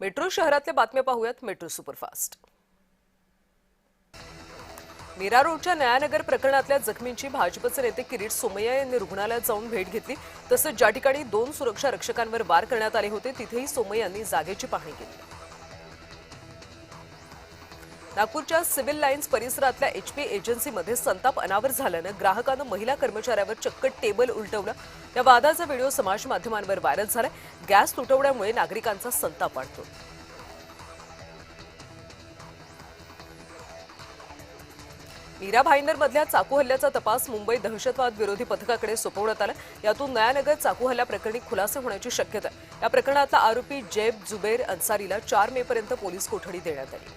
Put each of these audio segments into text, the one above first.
Metro शहरातल्या बातम्या पाहूयात मेट्रो सुपरफास्ट। मीरा रोडच्या न्यायनगर प्रकरणातल्या जखमींची भाजपचे नेते किरीट सोमय्या यांनी रुग्णालयात जाऊन भेट घेतली। तसंच ज्या ठिकाणी 2 सुरक्षा रक्षकांवर वार करण्यात आले होते तिथेही सोमय्या यांनी जागेची पाहणी केली। नागपूरच्या सिव्हिल लाईन्स परिसरातल्या एचपी एजन्सीमध्ये संताप अनावर झाल्यानं ग्राहकानं महिला कर्मचाऱ्यावर चक्क टेबल उलटवलं। या वादाचा व्हिडिओ समाज माध्यमांवर व्हायरल झालाय। गॅस तुटवड्यामुळे नागरिकांचा संताप वाढतो। मीरा भाईंदरमधल्या चाकू हल्ल्याचा तपास मुंबई दहशतवाद विरोधी पथकाकडे सोपवण्यात आला। यातून न्यायनगर चाकू हल्ला प्रकरणी खुलासे होण्याची शक्यता आहे। या प्रकरणातला आरोपी जैब जुबैर अन्सारीला 4 मे पर्यंत पोलीस कोठडी देण्यात आली।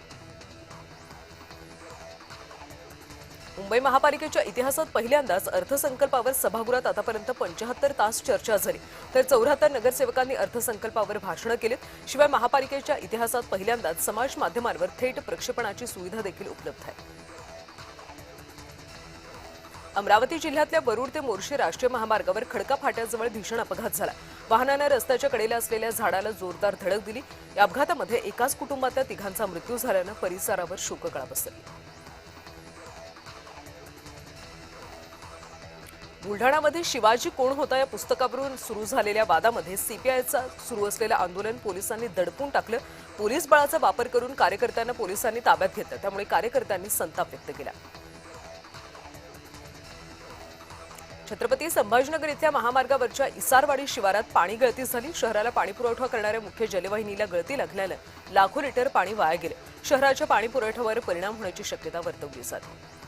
मुंबई महापालिकेच्या इतिहासात पहिल्यांदाच अर्थसंकल्पावर सभागृहात आतापर्यंत 75 तास चर्चा झाली, तर 74 नगरसेवकांनी अर्थसंकल्पावर भाषणं केलीत। शिवाय महापालिकेच्या इतिहासात पहिल्यांदाच समाज माध्यमांवर थेट प्रक्षेपणाची सुविधा देखील उपलब्ध आहे। अमरावती जिल्ह्यातल्या वरुड ते मोर्शी राष्ट्रीय महामार्गावर खडका फाट्याजवळ भीषण अपघात झाला। वाहनाने रस्त्याच्या कडेला असलेल्या झाडाला जोरदार धडक दिली। या अपघातामध्ये एकाच कुटुंबातल्या 3घांचा मृत्यू झाल्यानं परिसरावर शोककळा पसरली। बुलढाणामध्ये शिवाजी कोण होता या पुस्तकावरून सुरू झालेल्या वादामध्ये सीपीआयचा सुरू असलेलं आंदोलन पोलिसांनी दडपून टाकलं। पोलीस बळाचा वापर करून कार्यकर्त्यांना पोलिसांनी ताब्यात घेतलं, त्यामुळे कार्यकर्त्यांनी संताप व्यक्त केला। छत्रपती संभाजीनगर इथल्या महामार्गावरच्या इसारवाडी शिवारात पाणी गळती झाली। शहराला पाणीपुरवठा करणाऱ्या मुख्य जलवाहिनीला गळती लागल्यानं लाखो लिटर पाणी वाया गेले। शहराच्या पाणीपुरवठ्यावर परिणाम होण्याची शक्यता वर्तवली जाते।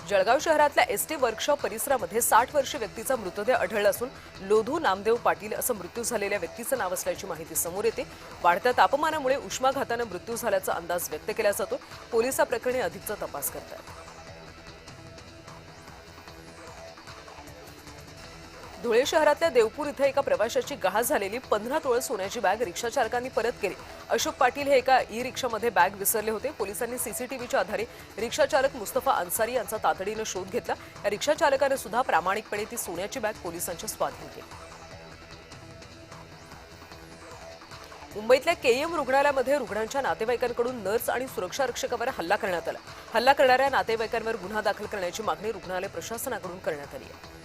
जळगाव शहरातल्या एसटी वर्कशॉप परिसरामध्ये 60 वर्षीय व्यक्तीचा मृतदेह आढळला असून लोधू नामदेव पाटील असं मृत्यू झालेल्या व्यक्तीचं नाव असल्याची माहिती समोर येते। वाढत्या तापमानामुळे उष्माघाताने मृत्यू झाल्याचा अंदाज व्यक्त केला जातो। पोलीस या प्रकरणी अधिकचा तपास करतात। धुळे शहरातल्या देवपूर इथे एका प्रवाशाची गहाळ झालेली 15 तोळे सोन्याची बॅग रिक्षाचालकांनी परत केली। अशोक पाटील हे एका ई-रिक्षामध्ये बॅग विसरले होते। पोलिसांनी सीसीटीव्हीच्या आधारे रिक्षाचालक मुस्तफा अन्सारी यांचा तातडीने शोध घेतला। या रिक्षाचालकाने सुद्धा प्रामाणिकपणे ती सोन्याची बॅग पोलिसांच्या स्वाधीन केली। मुंबईतल्या केईएम रुग्णालयामध्ये रुग्णांच्या नातेवाईकांकडून नर्स आणि सुरक्षा रक्षकावर हल्ला करण्यात आला। हल्ला करणाऱ्या नातेवाईकांवर गुन्हा दाखल करण्याची मागणी रुग्णालय प्रशासनाकडून करण्यात आली आहे।